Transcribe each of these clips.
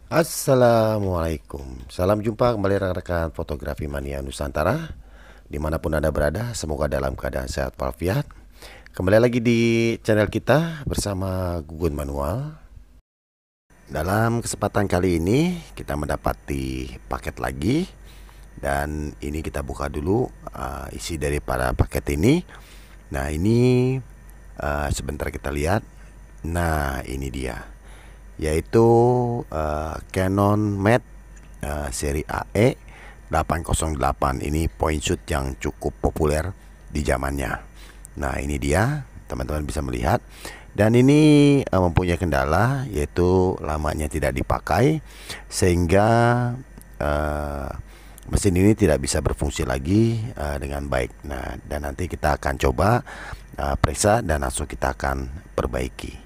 Assalamualaikum. Salam jumpa kembali rekan-rekan fotografi mania Nusantara. Dimanapun Anda berada, semoga dalam keadaan sehat walafiat. Kembali lagi di channel kita bersama Gugun Manual. Dalam kesempatan kali ini kita mendapati paket lagi. Dan ini kita buka dulu isi dari para paket ini. Nah ini sebentar kita lihat. Nah ini dia, yaitu Canon Mat seri AE 808. Ini point shoot yang cukup populer di zamannya. Nah ini dia, teman-teman bisa melihat. Dan ini mempunyai kendala, yaitu lamanya tidak dipakai, sehingga mesin ini tidak bisa berfungsi lagi dengan baik. Nah, dan nanti kita akan coba periksa dan langsung kita akan perbaiki.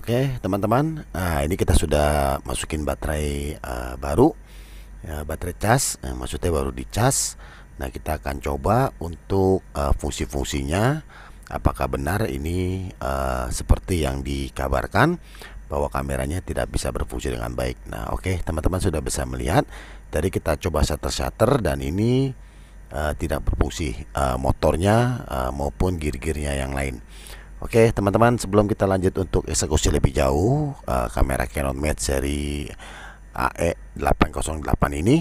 Oke teman-teman, nah ini kita sudah masukin baterai baru ya, baterai cas, maksudnya baru dicas. Nah kita akan coba untuk fungsi-fungsinya, apakah benar ini seperti yang dikabarkan bahwa kameranya tidak bisa berfungsi dengan baik. Nah oke teman-teman sudah bisa melihat, tadi kita coba shutter dan ini tidak berfungsi, motornya maupun gear-gearnya yang lain. Oke teman-teman, sebelum kita lanjut untuk eksekusi lebih jauh kamera Canon Mat seri AE 808 ini,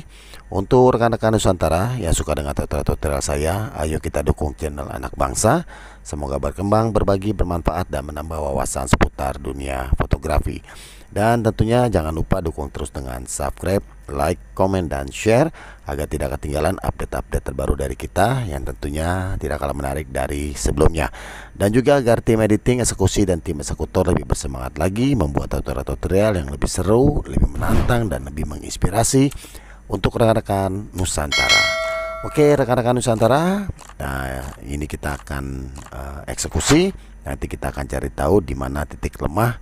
untuk rekan-rekan Nusantara yang suka dengan tutorial-tutorial saya, ayo kita dukung channel anak bangsa. Semoga berkembang, berbagi, bermanfaat, dan menambah wawasan seputar dunia fotografi. Dan tentunya jangan lupa dukung terus dengan subscribe, like, komen, dan share agar tidak ketinggalan update-update terbaru dari kita yang tentunya tidak kalah menarik dari sebelumnya. Dan juga agar tim editing, eksekusi, dan tim eksekutor lebih bersemangat lagi membuat tutorial-tutorial yang lebih seru, lebih menantang, dan lebih menginspirasi untuk rekan-rekan Nusantara. Oke rekan-rekan Nusantara, nah ini kita akan eksekusi. Nanti kita akan cari tahu di mana titik lemah,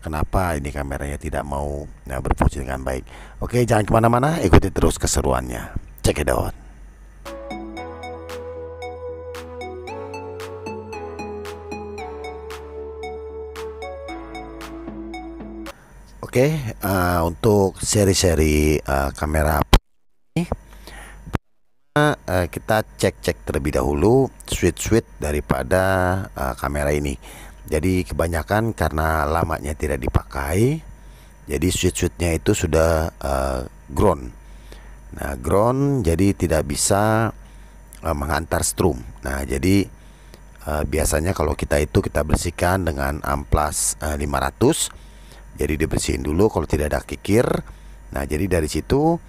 kenapa ini kameranya tidak mau berfungsi dengan baik. Oke jangan kemana-mana, ikuti terus keseruannya. Check it out. Oke, untuk seri-seri kamera ini kita cek terlebih dahulu switch daripada kamera ini. Jadi kebanyakan karena lamanya tidak dipakai, jadi switch-nya itu sudah ground. Nah ground jadi tidak bisa menghantar strum. Nah jadi biasanya kalau kita bersihkan dengan amplas 500. Jadi dibersihin dulu kalau tidak ada kikir. Nah jadi dari situ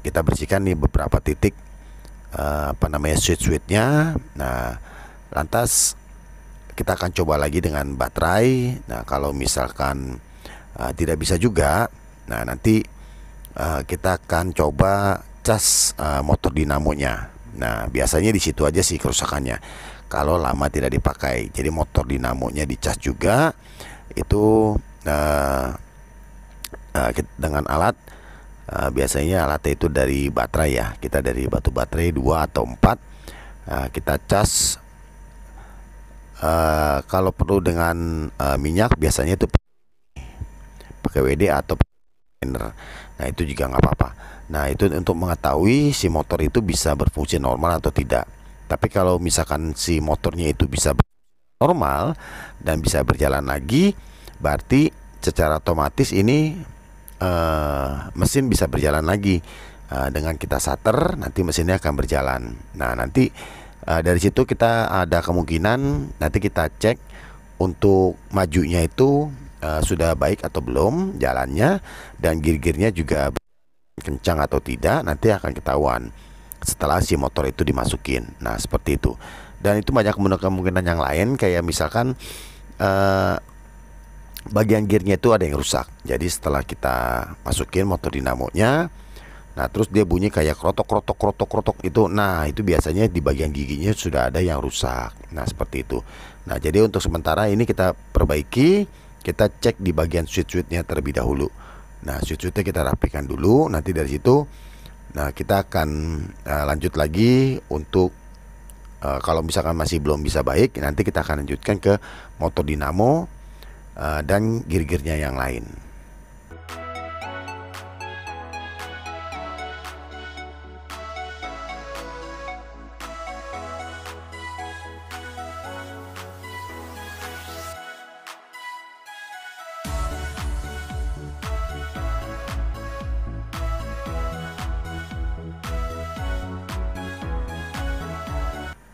kita bersihkan nih beberapa titik switch-nya. Nah lantas kita akan coba lagi dengan baterai. Nah kalau misalkan tidak bisa juga, nah nanti kita akan coba cas motor dinamonya. Nah biasanya di situ aja sih kerusakannya kalau lama tidak dipakai. Jadi motor dinamonya dicas juga itu dengan alat, biasanya alatnya itu dari baterai ya. Kita dari batu baterai 2 atau 4, kita cas. Kalau perlu dengan minyak biasanya itu pakai WD atau cleaner. Nah itu juga nggak apa-apa. Nah itu untuk mengetahui si motor itu bisa berfungsi normal atau tidak. Tapi kalau misalkan si motornya itu bisa normal dan bisa berjalan lagi, berarti secara otomatis ini mesin bisa berjalan lagi. Dengan kita shutter nanti mesinnya akan berjalan. Nah nanti dari situ kita ada kemungkinan nanti kita cek untuk majunya itu sudah baik atau belum jalannya, dan gear-gearnya juga kencang atau tidak, nanti akan ketahuan setelah si motor itu dimasukin. Nah seperti itu. Dan itu banyak kemungkinan yang lain, kayak misalkan bagian gearnya itu ada yang rusak. Jadi setelah kita masukin motor dinamonya, Nah, terus dia bunyi kayak krotok krotok krotok krotok itu. Nah, itu biasanya di bagian giginya sudah ada yang rusak. Nah, seperti itu. Nah, jadi untuk sementara ini kita perbaiki, kita cek di bagian switch-switchnya terlebih dahulu. Nah, switch-switchnya kita rapikan dulu. Nanti dari situ, nah kita akan lanjut lagi untuk kalau misalkan masih belum bisa baik, nanti kita akan lanjutkan ke motor dinamo dan gear-gearnya yang lain.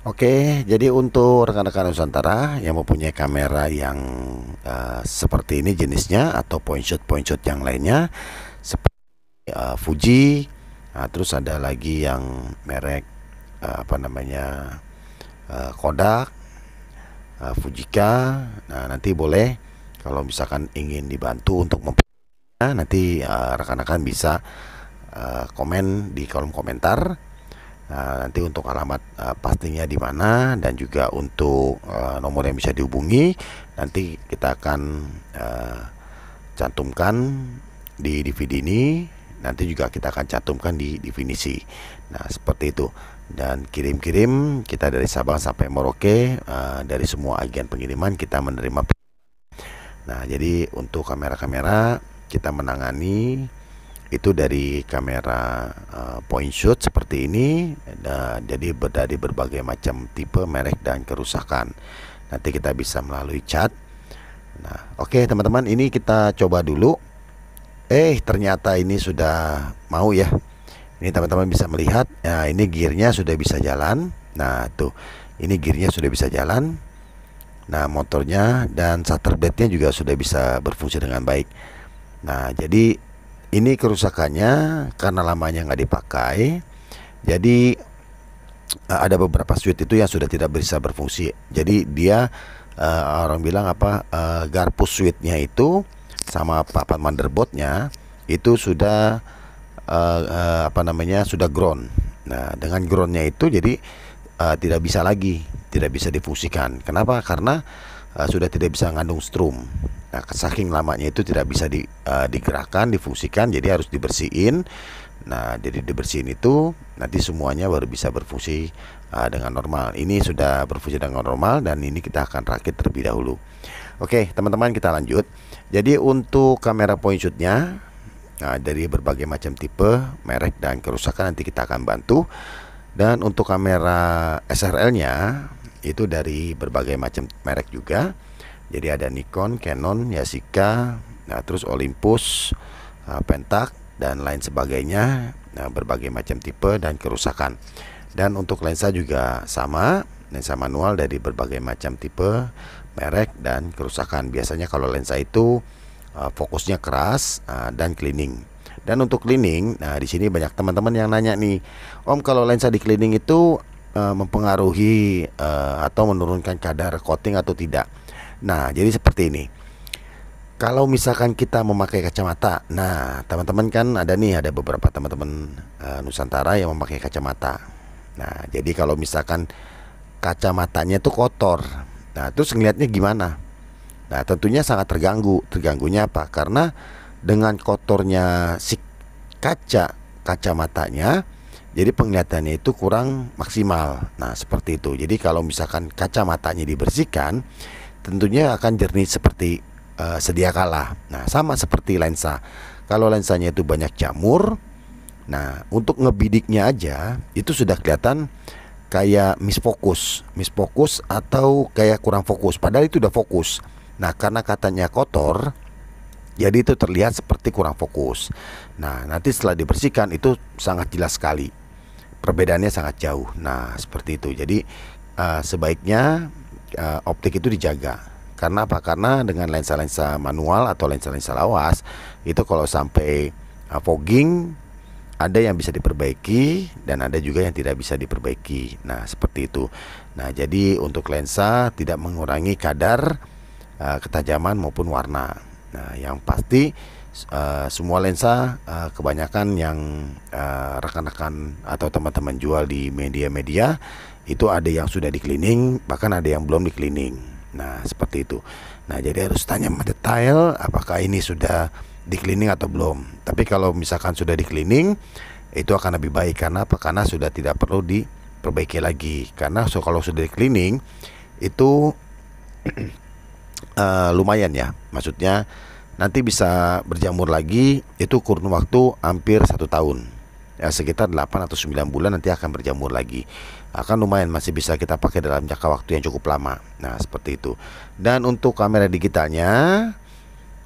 Oke, jadi untuk rekan-rekan Nusantara yang mempunyai kamera yang seperti ini jenisnya atau point shot yang lainnya seperti Fuji, terus ada lagi yang merek Kodak, Fujika. Nah, nanti boleh kalau misalkan ingin dibantu untuk nanti rekan-rekan bisa komen di kolom komentar. Nanti untuk alamat pastinya di mana dan juga untuk nomor yang bisa dihubungi nanti kita akan cantumkan di DVD ini. Nanti juga kita akan cantumkan di definisi. Nah, seperti itu. Dan kirim-kirim kita dari Sabang sampai Merauke, dari semua agen pengiriman kita menerima. Nah, jadi untuk kamera-kamera kita menangani itu dari kamera point shoot seperti ini. Jadi dari berbagai macam tipe, merek, dan kerusakan. Nanti kita bisa melalui chat. Nah, oke teman-teman, ini kita coba dulu. Ternyata ini sudah mau ya. Ini teman-teman bisa melihat. Nah, ini gearnya sudah bisa jalan. Nah, tuh, ini gearnya sudah bisa jalan. Nah, motornya dan shutter blade-nya juga sudah bisa berfungsi dengan baik. Nah, jadi ini kerusakannya karena lamanya nggak dipakai. Jadi ada beberapa switch itu yang sudah tidak bisa berfungsi. Jadi dia orang bilang garpus switchnya itu sama papan motherboardnya itu sudah sudah ground. Nah, dengan groundnya itu jadi tidak bisa lagi, tidak bisa difungsikan. Kenapa? Karena sudah tidak bisa ngandung strum. Nah, saking lamanya itu tidak bisa digerakkan, difungsikan, jadi harus dibersihin. Nah, jadi dibersihin itu nanti semuanya baru bisa berfungsi dengan normal. Ini sudah berfungsi dengan normal dan ini kita akan rakit terlebih dahulu. Oke, teman-teman, kita lanjut. Jadi untuk kamera point shootnya dari berbagai macam tipe, merek, dan kerusakan nanti kita akan bantu. Dan untuk kamera SRL-nya itu dari berbagai macam merek juga. Jadi ada Nikon, Canon, Yashica, terus Olympus, Pentax, dan lain sebagainya. Nah, berbagai macam tipe dan kerusakan. Dan untuk lensa juga sama, lensa manual dari berbagai macam tipe, merek, dan kerusakan. Biasanya kalau lensa itu fokusnya keras dan cleaning. Dan untuk cleaning, nah di sini banyak teman-teman yang nanya nih, Om, kalau lensa di cleaning itu mempengaruhi atau menurunkan kadar coating atau tidak? Nah, jadi seperti ini. Kalau misalkan kita memakai kacamata, nah teman-teman kan ada beberapa teman-teman Nusantara yang memakai kacamata. Nah, jadi kalau misalkan kacamatanya itu kotor, nah terus ngelihatnya gimana? Nah, tentunya sangat terganggu. Terganggunya apa? Karena dengan kotornya si kacamatanya, jadi penglihatannya itu kurang maksimal. Nah, seperti itu. Jadi kalau misalkan kacamatanya dibersihkan, tentunya akan jernih seperti sedia kala. Nah, sama seperti lensa. Kalau lensanya itu banyak jamur, nah untuk ngebidiknya aja itu sudah kelihatan kayak misfokus atau kayak kurang fokus. Padahal itu udah fokus. Nah, karena katanya kotor, jadi itu terlihat seperti kurang fokus. Nah, nanti setelah dibersihkan itu sangat jelas sekali. Perbedaannya sangat jauh. Nah, seperti itu. Jadi sebaiknya optik itu dijaga. Karena apa? Karena dengan lensa-lensa manual atau lensa-lensa lawas itu kalau sampai fogging, ada yang bisa diperbaiki dan ada juga yang tidak bisa diperbaiki. Nah, seperti itu. Nah, jadi untuk lensa tidak mengurangi kadar ketajaman maupun warna. Nah, yang pasti semua lensa kebanyakan yang rekan-rekan atau teman-teman jual di media-media itu ada yang sudah di cleaning, bahkan ada yang belum di cleaning. Nah seperti itu. Nah jadi harus tanya mendetail apakah ini sudah di cleaning atau belum. Tapi kalau misalkan sudah di cleaning itu akan lebih baik. Karena apa? Karena sudah tidak perlu diperbaiki lagi. Karena kalau sudah di cleaning itu lumayan ya, maksudnya nanti bisa berjamur lagi, itu kurun waktu hampir 1 tahun ya, sekitar 8 atau 9 bulan nanti akan berjamur lagi. Akan lumayan, masih bisa kita pakai dalam jangka waktu yang cukup lama. Nah seperti itu. Dan untuk kamera digitalnya,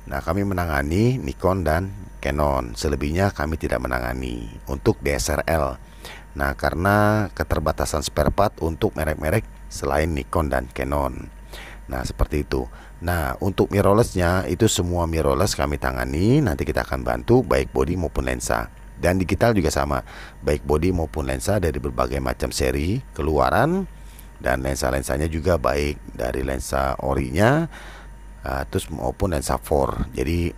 nah kami menangani Nikon dan Canon, selebihnya kami tidak menangani untuk DSLR. Nah karena keterbatasan spare part untuk merek-merek selain Nikon dan Canon. Nah seperti itu. Nah untuk mirrorlessnya itu semua mirrorless kami tangani. Nanti kita akan bantu baik body maupun lensa. Dan digital juga sama, baik body maupun lensa dari berbagai macam seri keluaran. Dan lensa-lensanya juga baik dari lensa orinya terus maupun lensa 4. Jadi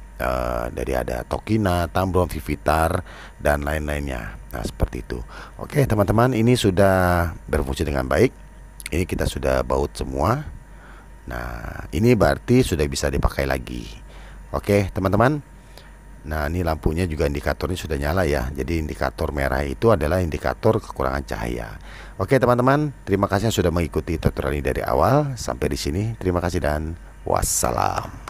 dari ada Tokina, Tamron, Vivitar dan lain-lainnya. Nah seperti itu. Oke teman-teman, ini sudah berfungsi dengan baik. Ini kita sudah baut semua. Nah ini berarti sudah bisa dipakai lagi. Oke teman-teman. Nah ini lampunya juga indikatornya sudah nyala ya. Jadi indikator merah itu adalah indikator kekurangan cahaya. Oke teman-teman, terima kasih sudah mengikuti tutorial ini dari awal sampai di sini. Terima kasih dan wassalam.